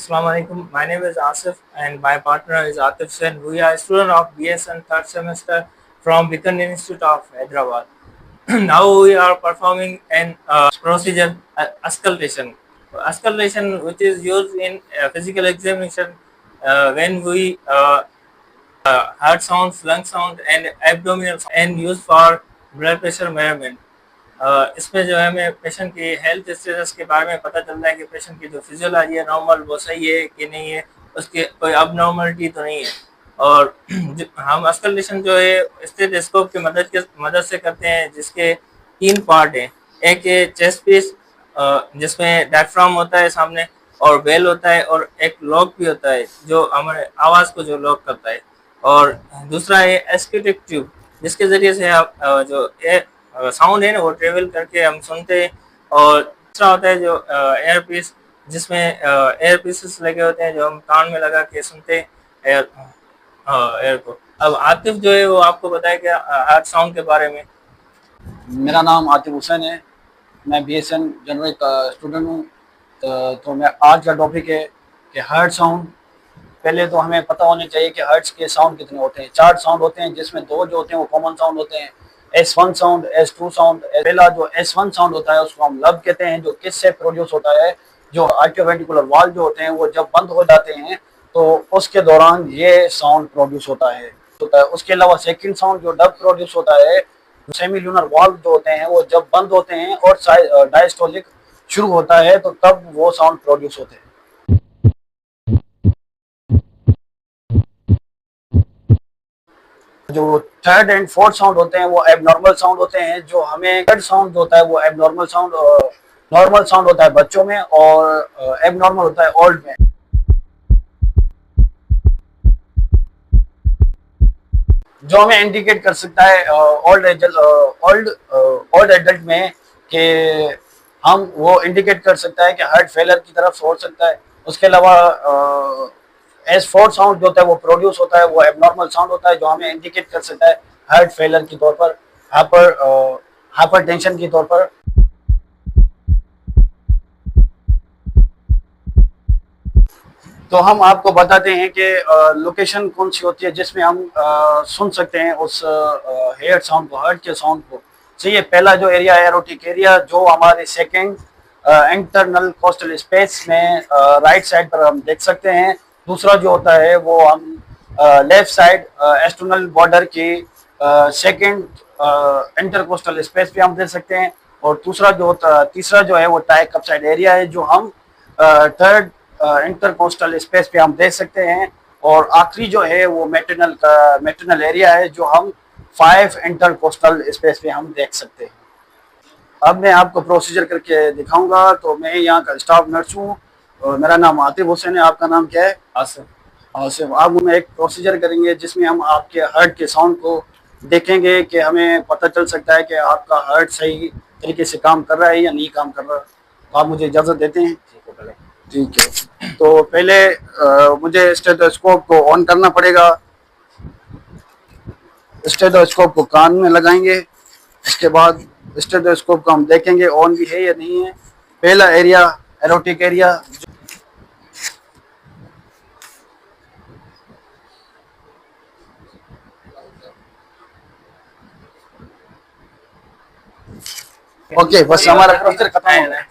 Assalamu alaikum. My name is Asif and my partner is Atif Sen. We are student of BSN third semester from Beacon Institute of Hyderabad. Now we are performing an procedure auscultation. Auscultation, which is used in physical examination when we heart sounds, lung sound and abdominal sound, and used for blood pressure measurement. इसमें जो है हमें patient की health status के बारे में पता चलता है कि पेशेंट की जो फिजियोलॉजी है नॉर्मल वो सही है कि नहीं है, उसके कोई अबनॉर्मलिटी तो नहीं है। और हम ऑस्कलेशन जो है स्टेथोस्कोप की मदद से करते हैं, जिसके 3 पार्ट हैं। एक है चेस्ट पीस जिसमें डायफ्राम होता है सामने, और बेल होता है, और एक लॉक भी होता है जो हमारे आवाज़ को जो लॉक करता है। और दूसरा है एस्केटिक ट्यूब, जिसके ज़रिए से आप जो साउंड है ना वो ट्रेवल करके हम सुनते हैं। और तीसरा होता है जो एयर पीस, जिसमें एयर पीसेस लगे होते हैं जो हम कान में लगा के सुनते हैं एयर को। अब आतिफ जो है वो आपको बताएगा हार्ट साउंड के बारे में। मेरा नाम आतिफ हुसैन है, मैं BSN जनरल का स्टूडेंट हूँ। तो मैं आज का टॉपिक है कि हार्ट साउंड। पहले तो हमें पता होना चाहिए कि हर्ट्स के साउंड कितने होते हैं। 4 साउंड होते हैं, जिसमें 2 जो होते हैं वो कॉमन साउंड होते हैं, S1 साउंड, S2 साउंड। पहला जो S1 साउंड होता है उसको हम लब कहते हैं, जो किससे प्रोड्यूस होता है, जो आर्टियोवेंट्रिकुलर वाल्व जो होते हैं वो जब बंद हो जाते हैं तो उसके दौरान ये साउंड प्रोड्यूस होता है। उसके अलावा सेकंड साउंड जो डब प्रोड्यूस होता है, सेमील्यूनर वाल्व जो होते हैं वो जब बंद होते हैं और डायस्टोलिक शुरू होता है तो तब वो साउंड प्रोड्यूस होते हैं। जो थर्ड एंड फोर्थ साउंड होते हैं वो एबनॉर्मल साउंड होते हैं। जो हमें थर्ड साउंड होता है वो एबनॉर्मल साउंड, नॉर्मल साउंड होता है बच्चों में, और एबनॉर्मल होता है ओल्ड में। जो हमें इंडिकेट कर सकता है ओल्ड एडल्ट में कि हम वो इंडिकेट कर सकता है कि हार्ट फेलियर की तरफ हो सकता है। उसके अलावा S4 साउंड जो होता है वो प्रोड्यूस होता है, वो एबनॉर्मल साउंड होता है, जो हमें इंडिकेट कर सकता है हार्ट फेलियर के तौर पर, हाइपरटेंशन के तौर पर। तो हम आपको बताते हैं कि लोकेशन कौन सी होती है जिसमें हम सुन सकते हैं उस हेयर साउंड को, हार्ट के साउंड को। सही है, पहला जो एरिया है एरोटिक एरिया, जो हमारे सेकंड इंटरनल कोस्टल स्पेस में राइट साइड पर हम देख सकते हैं। दूसरा जो होता है वो हम लेफ्ट साइड एक्सटर्नल बॉर्डर की सेकंड इंटरकोस्टल स्पेस पे हम देख सकते हैं। और तीसरा जो है वो टाई कप साइड एरिया है, जो हम थर्ड इंटरकोस्टल स्पेस पे हम देख सकते हैं। और आखिरी जो है वो मेटरनल एरिया है, जो हम 5 इंटरकोस्टल स्पेस पे हम देख सकते हैं। अब मैं आपको प्रोसीजर करके दिखाऊंगा। तो मैं यहाँ का स्टाफ नर्स हूँ और मेरा नाम आतिफ हुसैन है। आपका नाम क्या है? आसिफ। आसिफ। अब हम एक प्रोसीजर करेंगे जिसमें हम आपके हार्ट के साउंड को देखेंगे कि हमें पता चल सकता है कि आपका हार्ट सही तरीके से काम कर रहा है या नहीं काम कर रहा। तो आप मुझे इजाज़त देते हैं? ठीक है। तो पहले मुझे स्टेथोस्कोप को ऑन करना पड़ेगा। स्टेथोस्कोप को कान में लगाएंगे, इसके बाद स्टेथोस्कोप को हम देखेंगे ऑन भी है या नहीं है। पहला एरिया एरोटिक एरिया। ओके, बस हमारा प्रोसीजर खत्म हो गया।